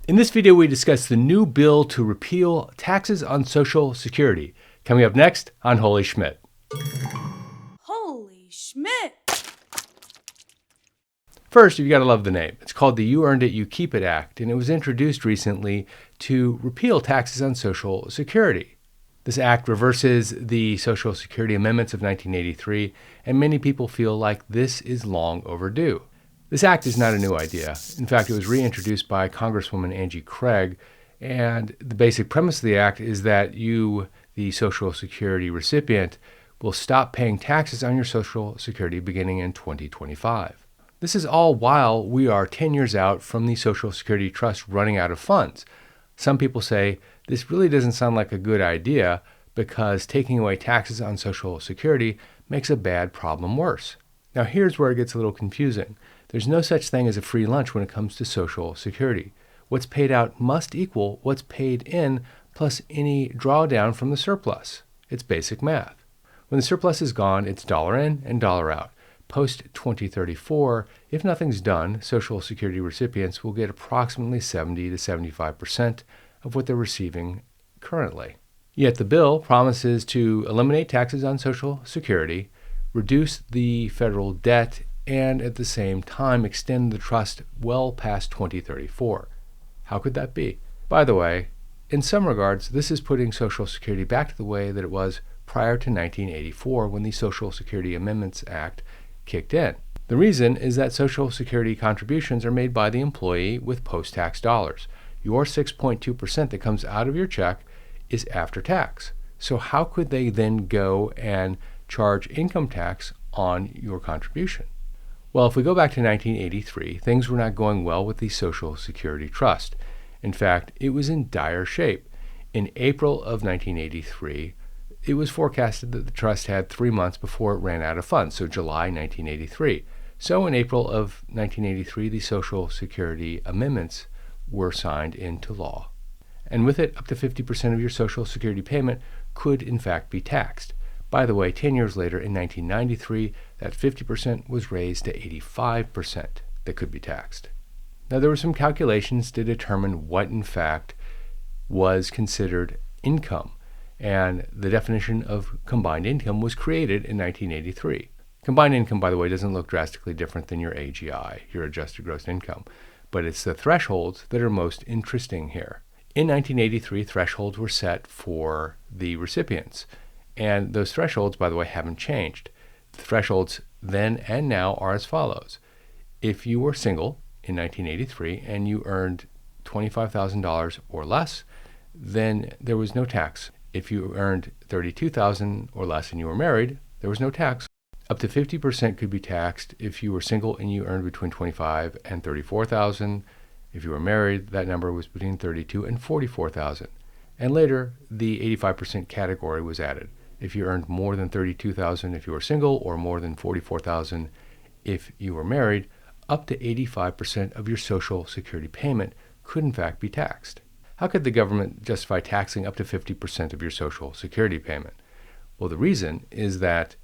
In this video, we discuss the new bill to repeal taxes on Social Security. Coming up next on Holy Schmidt. Holy Schmidt! First, you've got to love the name. It's called the You Earned It, You Keep It Act, and it was introduced recently to repeal taxes on Social Security. This act reverses the Social Security amendments of 1983, and many people feel like this is long overdue. This act is not a new idea. In fact, it was reintroduced by Congresswoman Angie Craig, and the basic premise of the act is that you, the Social Security recipient, will stop paying taxes on your Social Security beginning in 2025. This is all while we are 10 years out from the Social Security Trust running out of funds. Some people say this really doesn't sound like a good idea because taking away taxes on Social Security makes a bad problem worse. Now here's where it gets a little confusing. There's no such thing as a free lunch when it comes to Social Security. What's paid out must equal what's paid in plus any drawdown from the surplus. It's basic math. When the surplus is gone, it's dollar in and dollar out. Post-2034, if nothing's done, Social Security recipients will get approximately 70 to 75% of what they're receiving currently. Yet the bill promises to eliminate taxes on Social Security, reduce the federal debt, and at the same time extend the trust well past 2034. How could that be? By the way, in some regards, this is putting Social Security back to the way that it was prior to 1984 when the Social Security Amendments Act kicked in. The reason is that Social Security contributions are made by the employee with post-tax dollars. Your 6.2% that comes out of your check is after tax. So how could they then go and charge income tax on your contribution? Well, if we go back to 1983, things were not going well with the Social Security Trust. In fact, it was in dire shape. In April of 1983, it was forecasted that the trust had 3 months before it ran out of funds, so July 1983. So in April of 1983, the Social Security amendments were signed into law. And with it, up to 50% of your Social Security payment could in fact be taxed. By the way, 10 years later, in 1993, that 50% was raised to 85% that could be taxed. Now, there were some calculations to determine what, in fact, was considered income, and the definition of combined income was created in 1983. Combined income, by the way, doesn't look drastically different than your AGI, your adjusted gross income, but it's the thresholds that are most interesting here. In 1983, thresholds were set for the recipients. And those thresholds, by the way, haven't changed. The thresholds then and now are as follows. If you were single in 1983 and you earned $25,000 or less, then there was no tax. If you earned $32,000 or less and you were married, there was no tax. Up to 50% could be taxed if you were single and you earned between $25,000 and $34,000. If you were married, that number was between $32,000 and $44,000. And later, the 85% category was added. If you earned more than $32,000 if you were single, or more than $44,000 if you were married, up to 85% of your Social Security payment could in fact be taxed. How could the government justify taxing up to 50% of your Social Security payment? Well, the reason is that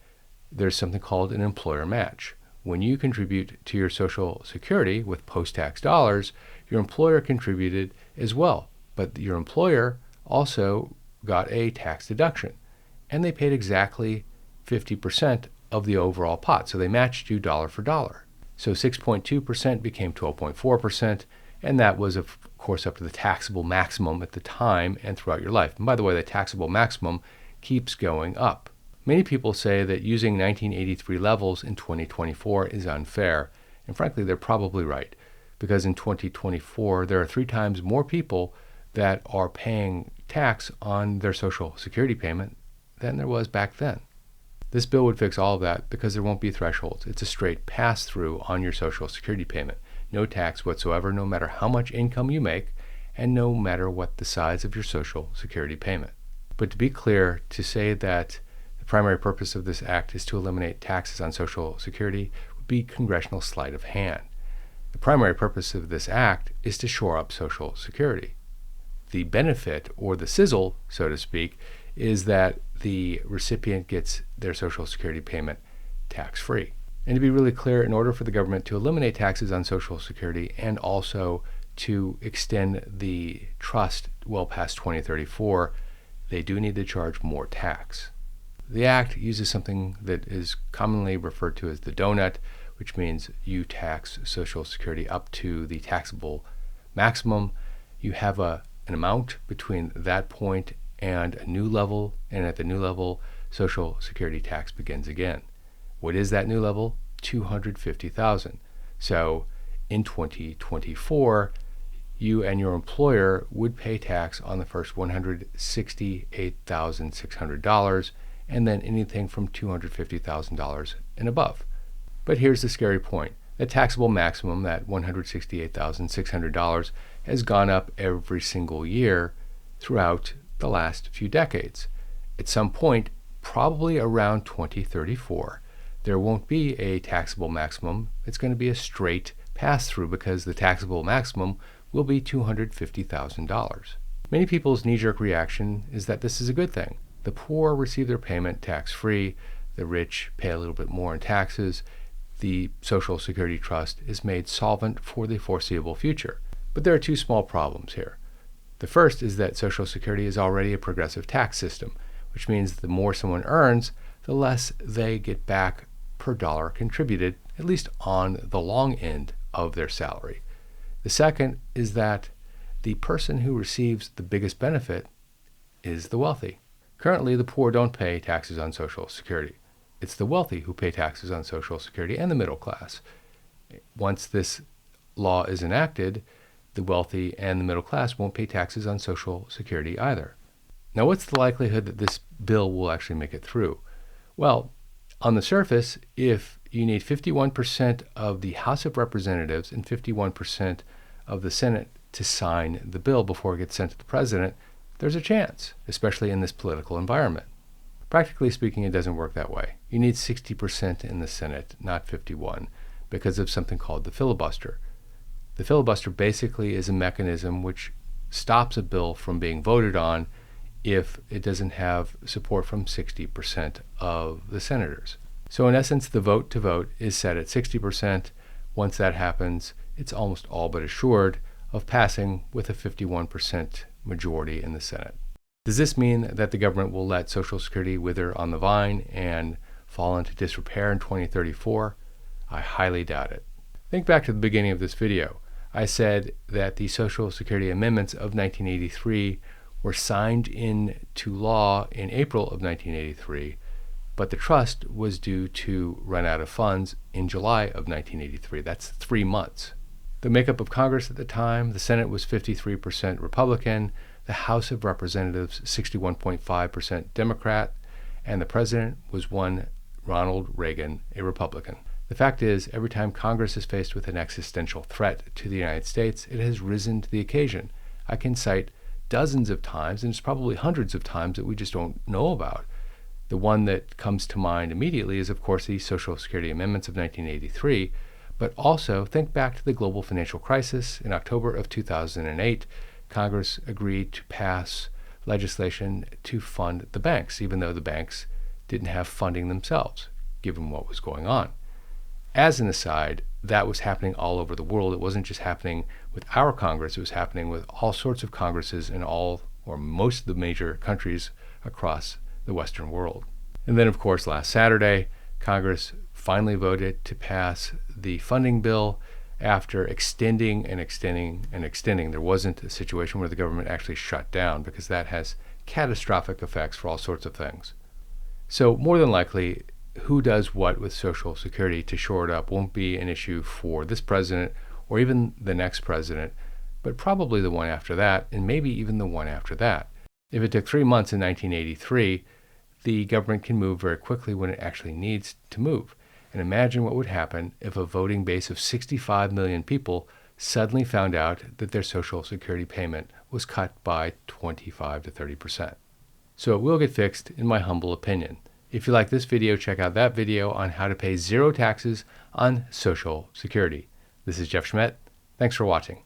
there's something called an employer match. When you contribute to your Social Security with post-tax dollars, your employer contributed as well, but your employer also got a tax deduction, and they paid exactly 50% of the overall pot, so they matched you dollar for dollar. So 6.2% became 12.4%, and that was, of course, up to the taxable maximum at the time and throughout your life. And by the way, the taxable maximum keeps going up. Many people say that using 1983 levels in 2024 is unfair, and frankly, they're probably right, because in 2024, there are 3 times more people that are paying tax on their Social Security payment than there was back then. This bill would fix all of that because there won't be thresholds. It's a straight pass-through on your Social Security payment. No tax whatsoever, no matter how much income you make, and no matter what the size of your Social Security payment. But to be clear, to say that the primary purpose of this act is to eliminate taxes on Social Security would be congressional sleight of hand. The primary purpose of this act is to shore up Social Security. The benefit, or the sizzle, so to speak, is that the recipient gets their Social Security payment tax-free. And to be really clear, in order for the government to eliminate taxes on Social Security and also to extend the trust well past 2034, they do need to charge more tax. The Act uses something that is commonly referred to as the donut, which means you tax Social Security up to the taxable maximum. You have an amount between that point and a new level, and at the new level, Social Security tax begins again. What is that new level? $250,000. So in 2024, you and your employer would pay tax on the first $168,600, and then anything from $250,000 and above. But here's the scary point. The taxable maximum, that $168,600, has gone up every single year throughout the last few decades. At some point, probably around 2034, there won't be a taxable maximum. It's going to be a straight pass-through because the taxable maximum will be $250,000. Many people's knee-jerk reaction is that this is a good thing. The poor receive their payment tax-free, the rich pay a little bit more in taxes, the Social Security Trust is made solvent for the foreseeable future. But there are two small problems here. The first is that Social Security is already a progressive tax system, which means the more someone earns, the less they get back per dollar contributed, at least on the long end of their salary. The second is that the person who receives the biggest benefit is the wealthy. Currently, the poor don't pay taxes on Social Security. It's the wealthy who pay taxes on Social Security and the middle class. Once this law is enacted, the wealthy and the middle class won't pay taxes on Social Security either. Now, what's the likelihood that this bill will actually make it through? Well, on the surface, if you need 51% of the House of Representatives and 51% of the Senate to sign the bill before it gets sent to the president, there's a chance, especially in this political environment. Practically speaking, it doesn't work that way. You need 60% in the Senate, not 51, because of something called the filibuster. The filibuster basically is a mechanism which stops a bill from being voted on if it doesn't have support from 60% of the senators. So in essence, the vote to vote is set at 60%. Once that happens, it's almost all but assured of passing with a 51% majority in the Senate. Does this mean that the government will let Social Security wither on the vine and fall into disrepair in 2034? I highly doubt it. Think back to the beginning of this video. I said that the Social Security amendments of 1983 were signed into law in April of 1983, but the trust was due to run out of funds in July of 1983. That's 3 months. The makeup of Congress at the time, the Senate was 53% Republican, the House of Representatives 61.5% Democrat, and the president was one Ronald Reagan, a Republican. The fact is, every time Congress is faced with an existential threat to the United States, it has risen to the occasion. I can cite dozens of times, and it's probably hundreds of times that we just don't know about. The one that comes to mind immediately is, of course, the Social Security amendments of 1983, but also think back to the global financial crisis. In October of 2008, Congress agreed to pass legislation to fund the banks, even though the banks didn't have funding themselves, given what was going on. As an aside, that was happening all over the world. It wasn't just happening with our Congress, it was happening with all sorts of Congresses in all or most of the major countries across the Western world. And then, of course, last Saturday, Congress finally voted to pass the funding bill after extending and extending and extending. There wasn't a situation where the government actually shut down, because that has catastrophic effects for all sorts of things. So more than likely, who does what with Social Security to shore it up won't be an issue for this president or even the next president, but probably the one after that, and maybe even the one after that. If it took 3 months in 1983, the government can move very quickly when it actually needs to move. And imagine what would happen if a voting base of 65 million people suddenly found out that their Social Security payment was cut by 25 to 30%. So it will get fixed, in my humble opinion. If you like this video, check out that video on how to pay zero taxes on Social Security. This is Jeff Schmidt. Thanks for watching.